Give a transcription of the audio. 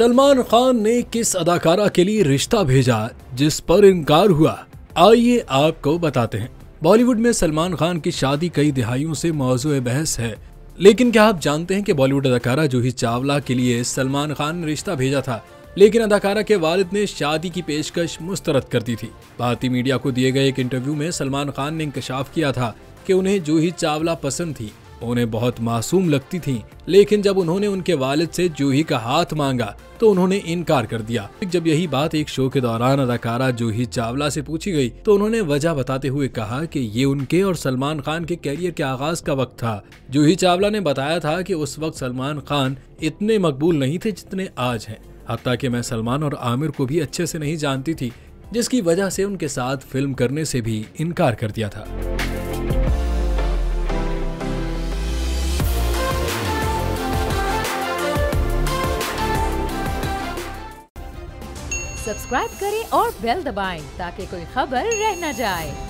सलमान खान ने किस अदाकारा के लिए रिश्ता भेजा जिस पर इनकार हुआ, आइए आपको बताते हैं। बॉलीवुड में सलमान खान की शादी कई दिहाइयों से मौजूए बहस है, लेकिन क्या आप जानते हैं कि बॉलीवुड अदाकारा जूही चावला के लिए सलमान खान ने रिश्ता भेजा था, लेकिन अदाकारा के वालिद ने शादी की पेशकश मुस्तरद कर दी थी। भारतीय मीडिया को दिए गए एक इंटरव्यू में सलमान खान ने इंकशाफ किया था कि उन्हें जूही चावला पसंद थी, उन्हें बहुत मासूम लगती थी, लेकिन जब उन्होंने उनके वालिद से जूही का हाथ मांगा तो उन्होंने इनकार कर दिया। जब यही बात एक शो के दौरान अदाकारा जूही चावला से पूछी गई तो उन्होंने वजह बताते हुए कहा कि ये उनके और सलमान खान के कैरियर के आगाज का वक्त था। जूही चावला ने बताया था कि उस वक्त सलमान खान इतने मकबूल नहीं थे जितने आज हैं, हत्ता कि मैं सलमान और आमिर को भी अच्छे से नहीं जानती थी, जिसकी वजह से उनके साथ फिल्म करने से भी इनकार कर दिया था। सब्सक्राइब करें और बेल दबाएं ताकि कोई खबर रह न जाए।